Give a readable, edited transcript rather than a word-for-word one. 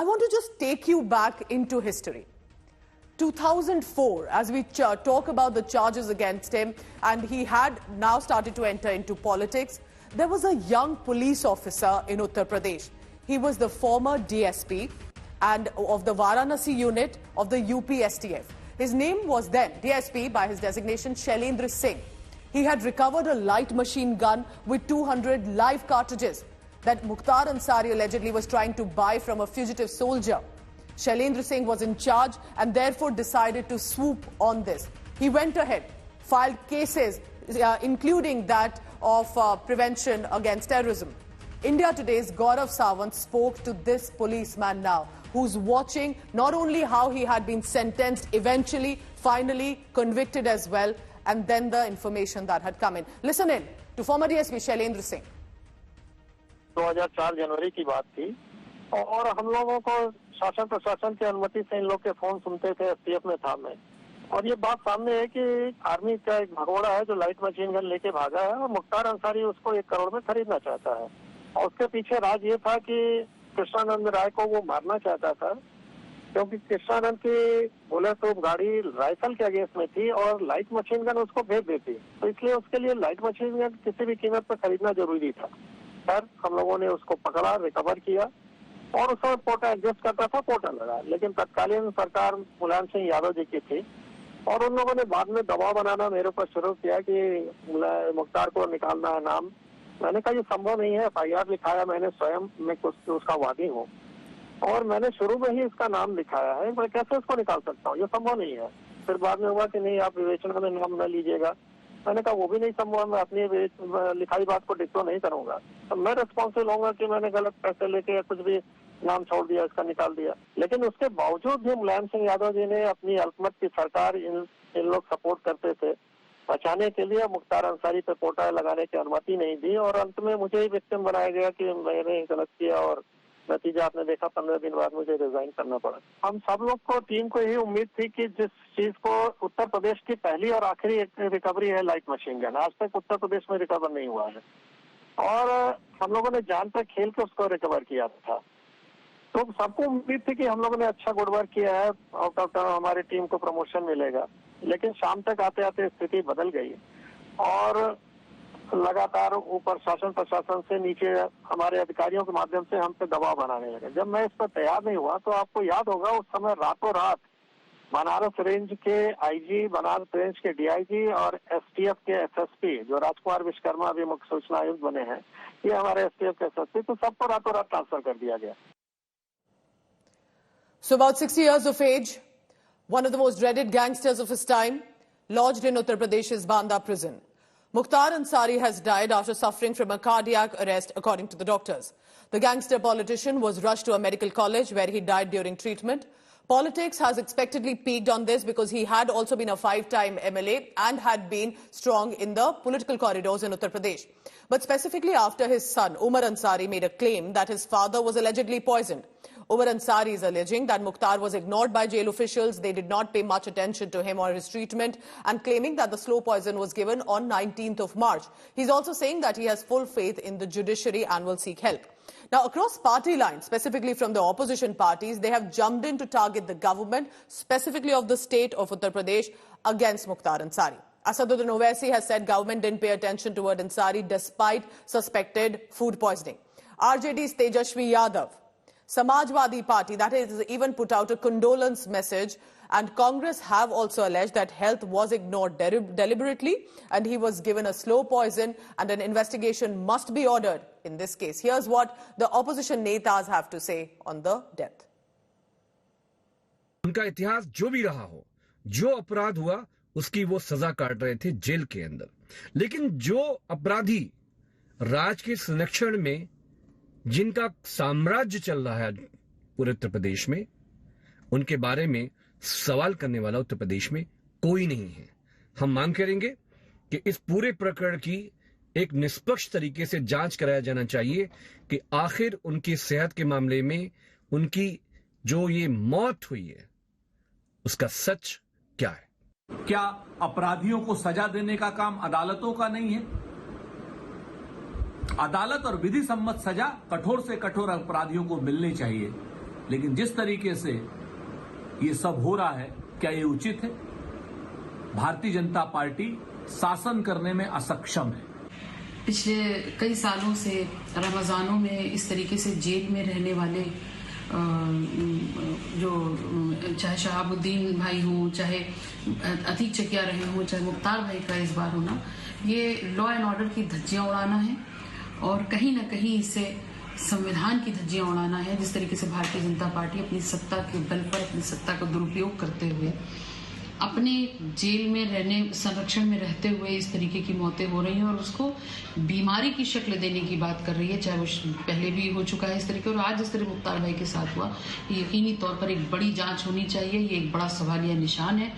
want to just take you back into history. 2004, as we talk about the charges against him, and he had now started to enter into politics, there was a young police officer in Uttar Pradesh. He was the former DSP and of the Varanasi unit of the UPSTF. His name was then DSP by his designation Shailendra Singh. He had recovered a light machine gun with 200 live cartridges that Mukhtar Ansari allegedly was trying to buy from a fugitive soldier. Shailendra Singh was in charge and therefore decided to swoop on this. He went ahead, filed cases, including that of prevention against terrorism. India Today's Gaurav Sawant spoke to this policeman now, who's watching not only how he had been sentenced, eventually, finally convicted as well, and then the information that had come in. Listen in to former DSP Shailendra Singh. 2004 जनवरी की बात थी और हम लोगों को शासन प्रशासन की अनुमति से इन लोग के फोन सुनते थे एसटीएफ में था मैं। और ये बात सामने है कि आर्मी का एक भगोड़ा है जो लाइट मशीन गन लेके भागा है और मुख्तार अंसारी उसको 1 करोड़ में खरीदना चाहता है। और उसके पीछे राज ये था कि कृष्णानंद राय को वो मारना चाहता था, क्योंकि कृष्णानंद की बुलेट प्रूफ गाड़ी राइफल के अगेंस्ट में थी और लाइट मशीन गन उसको भेज देती, तो इसलिए उसके लिए लाइट मशीन गन किसी भी कीमत पर खरीदना जरूरी था। सर हम लोगों ने उसको पकड़ा, रिकवर किया और उस समय कोटा एडजस्ट करता था, कोटा लगा। लेकिन तत्कालीन सरकार मुलायम सिंह यादव जी की थी और उन लोगों ने बाद में दबाव बनाना मेरे ऊपर शुरू किया कि मुख्तार को निकालना है नाम। मैंने कहा ये संभव नहीं है, FIR लिखाया मैंने स्वयं, मैं उसका वादी हूँ और मैंने शुरू में ही इसका नाम लिखाया है, मैं कैसे उसको निकाल सकता हूँ, ये संभव नहीं है। फिर बाद में हुआ कि नहीं आप विवेचना में नाम न लीजिएगा। मैंने कहा वो भी नहीं संभव, मैं अपनी लिखाई बात को डिक्टो नहीं करूंगा, तो मैं रिस्पॉन्सिबल होऊंगा कि मैंने गलत पैसे लेके कुछ भी नाम छोड़ दिया, इसका निकाल दिया। लेकिन उसके बावजूद भी मुलायम सिंह यादव जी ने अपनी अल्पमत की सरकार इन लोग सपोर्ट करते थे बचाने के लिए मुख्तार अंसारी पे कोटा लगाने की अनुमति नहीं दी और अंत में मुझे ही विक्टिम बनाया गया कि मैंने गलत किया और नतीजा आपने देखा 15 दिन बाद मुझे रिजाइन करना पड़ा। हम सब लोग को, टीम को यही उम्मीद थी कि जिस चीज को उत्तर प्रदेश की पहली और आखिरी रिकवरी है लाइट मशीन गन, आज तक उत्तर प्रदेश में रिकवर नहीं हुआ है और हम लोगों ने जान पर खेल के उसको रिकवर किया था। तो सबको उम्मीद थी कि हम लोगों ने अच्छा गुड वर्क किया है, आउट ऑफ टर्न हमारी टीम को प्रमोशन मिलेगा। लेकिन शाम तक आते आते स्थिति बदल गई और लगातार ऊपर शासन प्रशासन से नीचे हमारे अधिकारियों के माध्यम से हम पे दबाव बनाने लगे। जब मैं इस पर तैयार नहीं हुआ तो आपको याद होगा उस समय रातों रात बनारस रेंज के आईजी, बनारस रेंज के डीआईजी और एसटीएफ के एसएसपी जो राजकुमार विश्वकर्मा अभी मुख्य सूचना आयुक्त बने हैं, ये हमारे एसटीएफ के एसएसपी, तो सबको रातों रात ट्रांसफर कर दिया गया। So about 60 years of age, one of the most dreaded gangsters of his time, lodged in Uttar Pradesh's Banda prison. Mukhtar Ansari has died after suffering from a cardiac arrest, according to the doctors. The gangster politician was rushed to a medical college where he died during treatment. Politics has expectedly peaked on this because he had also been a 5-time MLA and had been strong in the political corridors in Uttar Pradesh. But specifically after his son, Umar Ansari, made a claim that his father was allegedly poisoned. Umar Ansari is alleging that Mukhtar was ignored by jail officials. They did not pay much attention to him or his treatment, and claiming that the slow poison was given on 19th of March. He's also saying that he has full faith in the judiciary and will seek help. Now, across party lines, specifically from the opposition parties, they have jumped in to target the government, specifically of the state of Uttar Pradesh, against Mukhtar Ansari. Asaduddin Owaisi has said government didn't pay attention toward Ansari despite suspected food poisoning. RJD's Tejashwi Yadav, Samajwadi Party, that is, even put out a condolence message, and Congress have also alleged that health was ignored deliberately and he was given a slow poison and an investigation must be ordered in this case. Here's what the opposition netas have to say on the death. उनका इतिहास जो भी रहा हो, जो अपराध हुआ उसकी वो सजा काट रहे थे जेल के अंदर, लेकिन जो अपराधी राज के संरक्षण में जिनका साम्राज्य चल रहा है पूरे उत्तर प्रदेश में, उनके बारे में सवाल करने वाला उत्तर प्रदेश में कोई नहीं है। हम मांग करेंगे कि इस पूरे प्रकरण की एक निष्पक्ष तरीके से जांच कराया जाना चाहिए कि आखिर उनकी सेहत के मामले में उनकी जो ये मौत हुई है उसका सच क्या है। क्या अपराधियों को सजा देने का काम अदालतों का नहीं है? अदालत और विधि सम्मत सजा कठोर से कठोर अपराधियों को मिलनी चाहिए। लेकिन जिस तरीके से ये सब हो रहा है, क्या ये उचित है? भारतीय जनता पार्टी शासन करने में असक्षम है। पिछले कई सालों से रमजानों में इस तरीके से जेल में रहने वाले जो चाहे शहाबुद्दीन भाई हों, चाहे अतीक चकिया रहे हों, चाहे मुख्तार भाई का इस बार होना, ये लॉ एंड ऑर्डर की धज्जियां उड़ाना है और कहीं ना कहीं इससे संविधान की धज्जियां उड़ाना है। जिस तरीके से भारतीय जनता पार्टी अपनी सत्ता के बल पर अपनी सत्ता का दुरुपयोग करते हुए अपने जेल में रहने, संरक्षण में रहते हुए इस तरीके की मौतें हो रही हैं और उसको बीमारी की शक्ल देने की बात कर रही है, चाहे वो पहले भी हो चुका है इस तरीके, और आज जिस तरह मुख्तार भाई के साथ हुआ, यकीनी तौर पर एक बड़ी जांच होनी चाहिए। ये एक बड़ा सवालिया निशान है।